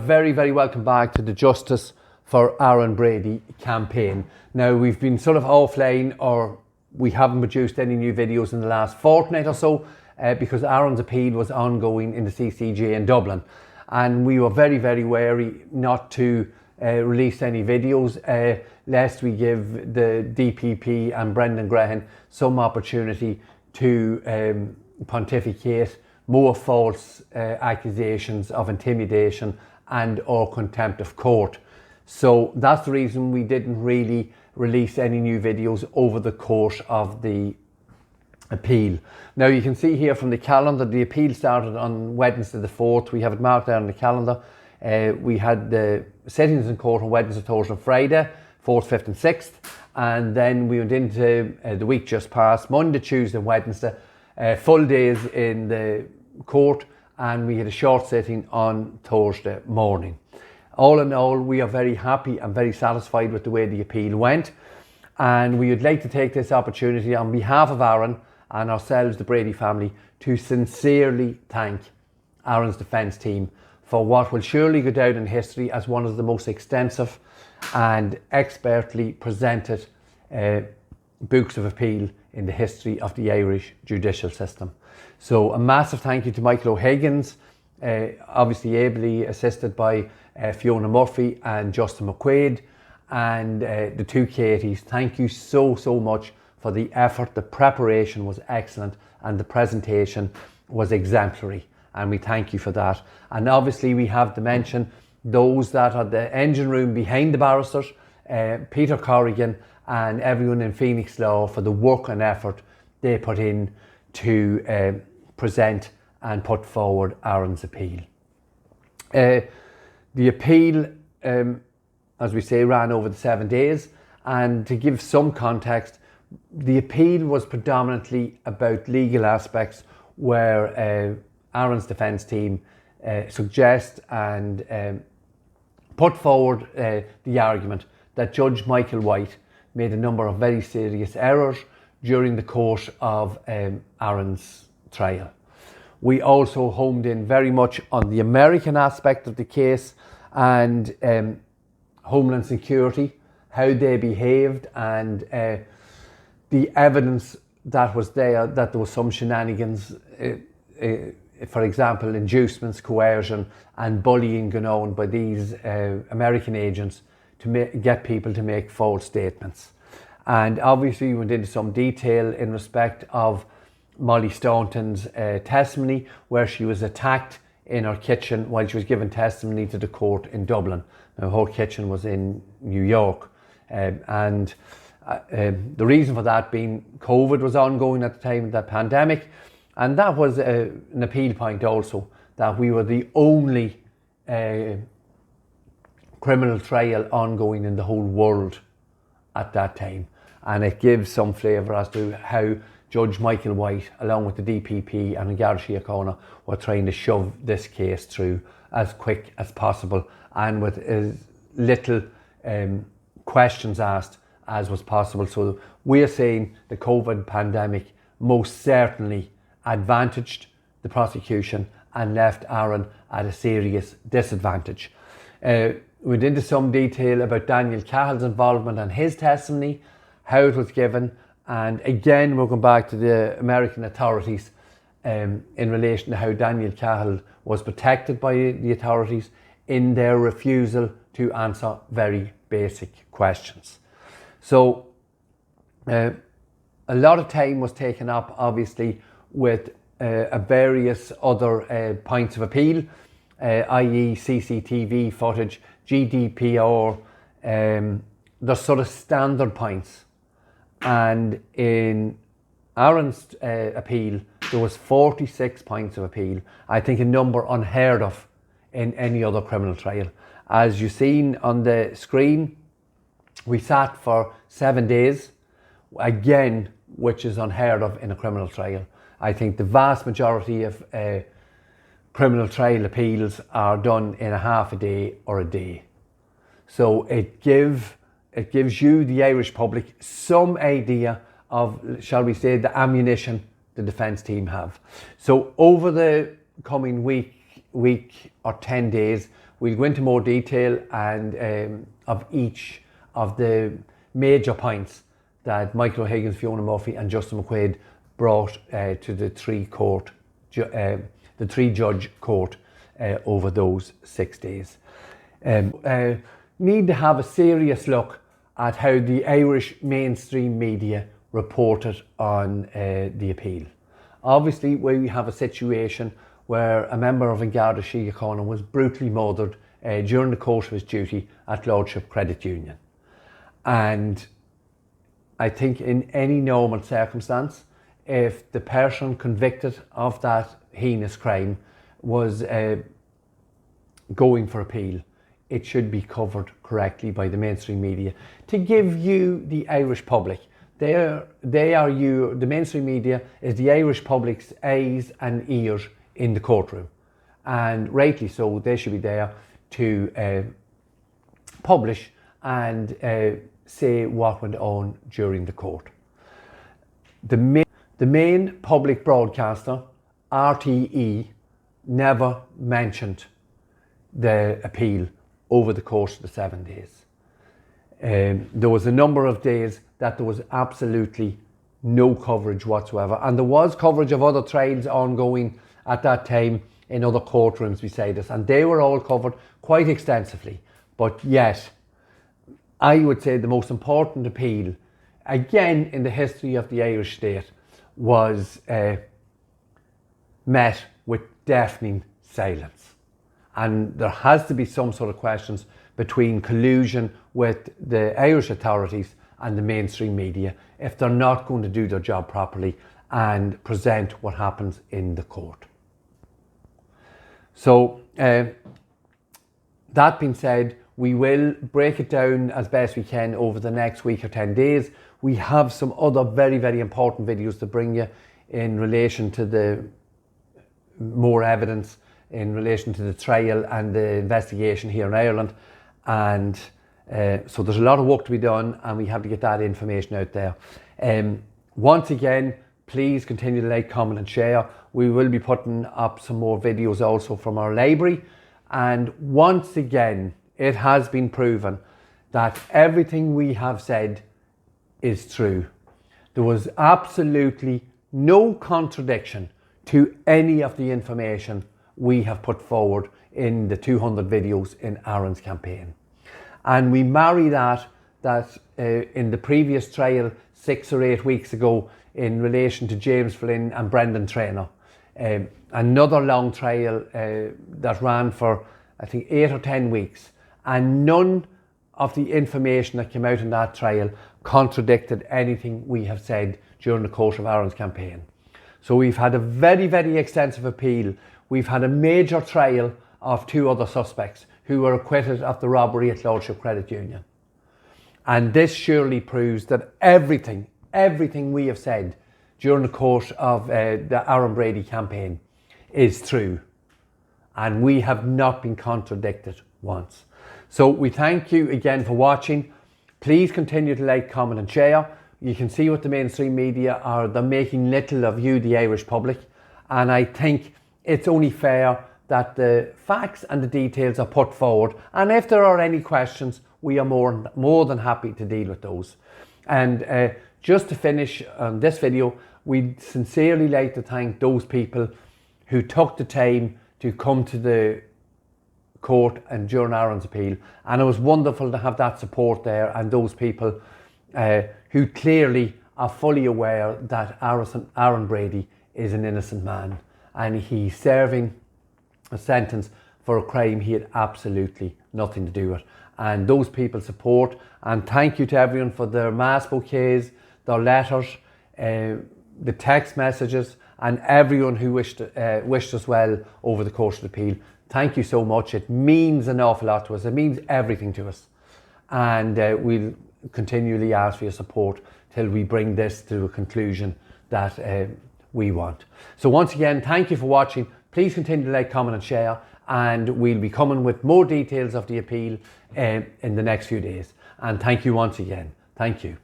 Very, very welcome back to the Justice for Aaron Brady campaign. Now, we've been sort of offline, or we haven't produced any new videos in the last fortnight or so because Aaron's appeal was ongoing in the CCJ in Dublin. And we were very, very wary not to release any videos lest we give the DPP and Brendan Grehan some opportunity to pontificate more false accusations of intimidation and or contempt of court. So that's the reason we didn't really release any new videos over the course of the appeal. Now you can see here from the calendar, the appeal started on Wednesday the 4th. We have it marked there on the calendar. We had the sittings in court on Wednesday, Thursday and Friday, 4th, 5th and 6th. And then we went into the week just past, Monday, Tuesday and Wednesday, full days in the court, and we had a short sitting on Thursday morning. All in all, we are very happy and very satisfied with the way the appeal went, and we would like to take this opportunity on behalf of Aaron and ourselves, the Brady family, to sincerely thank Aaron's defence team for what will surely go down in history as one of the most extensive and expertly presented books of appeal in the history of the Irish judicial system. So a massive thank you to Michael O'Higgins, obviously ably assisted by Fiona Murphy and Justin McQuaid, and the two Katies. Thank you so much for the effort. The preparation was excellent and the presentation was exemplary, and we thank you for that. And obviously we have to mention those that are the engine room behind the barristers, Peter Corrigan and everyone in Phoenix Law, for the work and effort they put in to present and put forward Aaron's appeal. The appeal, as we say, ran over the 7 days, and to give some context, the appeal was predominantly about legal aspects where Aaron's defence team suggest and put forward the argument that Judge Michael White made a number of very serious errors during the course of Aaron's trial. We also homed in very much on the American aspect of the case and Homeland Security, how they behaved, and the evidence that was there that there was some shenanigans, for example, inducements, coercion and bullying going on by these American agents to get people to make false statements. And obviously we went into some detail in respect of Molly Staunton's testimony, where she was attacked in her kitchen while she was giving testimony to the court in Dublin. Now, her kitchen was in New York, and the reason for that being COVID was ongoing at the time of the pandemic, and that was an appeal point also, that we were the only criminal trial ongoing in the whole world at that time. And it gives some flavour as to how Judge Michael White, along with the DPP and Garda, were trying to shove this case through as quick as possible and with as little questions asked as was possible. So we're saying the COVID pandemic most certainly advantaged the prosecution and left Aaron at a serious disadvantage. We went into some detail about Daniel Cahills' involvement and his testimony, how it was given, and again we're going back to the American authorities in relation to how Daniel Cahill was protected by the authorities in their refusal to answer very basic questions. So a lot of time was taken up obviously with various other points of appeal, i.e. CCTV footage, GDPR, the sort of standard points. And in Aaron's appeal, there was 46 points of appeal. I think a number unheard of in any other criminal trial. As you've seen on the screen, we sat for 7 days, again, which is unheard of in a criminal trial. I think the vast majority of criminal trial appeals are done in a half a day or a day. So it gives you, the Irish public, some idea of, shall we say, the ammunition the defence team have. So over the coming week or 10 days, we'll go into more detail and of each of the major points that Michael O'Higgins, Fiona Murphy and Justin McQuaid brought to the three judge court over those 6 days. Need to have a serious look at how the Irish mainstream media reported on the appeal. Obviously, we have a situation where a member of Garda Síochána was brutally murdered during the course of his duty at Lordship Credit Union. And I think in any normal circumstance, if the person convicted of that heinous crime was going for appeal, it should be covered correctly by the mainstream media to give you, the Irish public, the mainstream media is the Irish public's eyes and ears in the courtroom, and rightly so. They should be there to publish and say what went on during the court. The main public broadcaster, RTE, never mentioned the appeal over the course of the 7 days. There was a number of days that there was absolutely no coverage whatsoever, and there was coverage of other trials ongoing at that time in other courtrooms beside us, and they were all covered quite extensively. But yet, I would say the most important appeal, again in the history of the Irish state, was met with deafening silence. And there has to be some sort of questions between collusion with the Irish authorities and the mainstream media if they're not going to do their job properly and present what happens in the court. So that being said, we will break it down as best we can over the next week or 10 days. We have some other very, very important videos to bring you in relation to the more evidence in relation to the trial and the investigation here in Ireland. And so there's a lot of work to be done, and we have to get that information out there. Once again, please continue to like, comment and share. We will be putting up some more videos also from our library. And once again, it has been proven that everything we have said is true. There was absolutely no contradiction to any of the information we have put forward in the 200 videos in Aaron's campaign. And we marry that in the previous trial 6 or 8 weeks ago in relation to James Flynn and Brendan Traynor. Another long trial that ran for I think 8 or 10 weeks, and none of the information that came out in that trial contradicted anything we have said during the course of Aaron's campaign. So we've had a very, very extensive appeal. We've had a major trial of 2 other suspects who were acquitted of the robbery at Lordship Credit Union. And this surely proves that everything we have said during the course of the Aaron Brady campaign is true. And we have not been contradicted once. So we thank you again for watching. Please continue to like, comment and share. You can see what the mainstream media are. They're making little of you, the Irish public. And I think it's only fair that the facts and the details are put forward. And if there are any questions, we are more than happy to deal with those. And just to finish on this video, we'd sincerely like to thank those people who took the time to come to the court and during Aaron's appeal. And it was wonderful to have that support there, and those people who clearly are fully aware that Aaron Brady is an innocent man and he's serving a sentence for a crime he had absolutely nothing to do with. And those people support, and thank you to everyone for their mass bouquets, their letters, the text messages, and everyone who wished us well over the course of the appeal. Thank you so much. It means an awful lot to us. It means everything to us. And we'll continually ask for your support till we bring this to a conclusion that we want. So once again, thank you for watching. Please continue to like, comment and share, and we'll be coming with more details of the appeal in the next few days. And thank you once again. Thank you.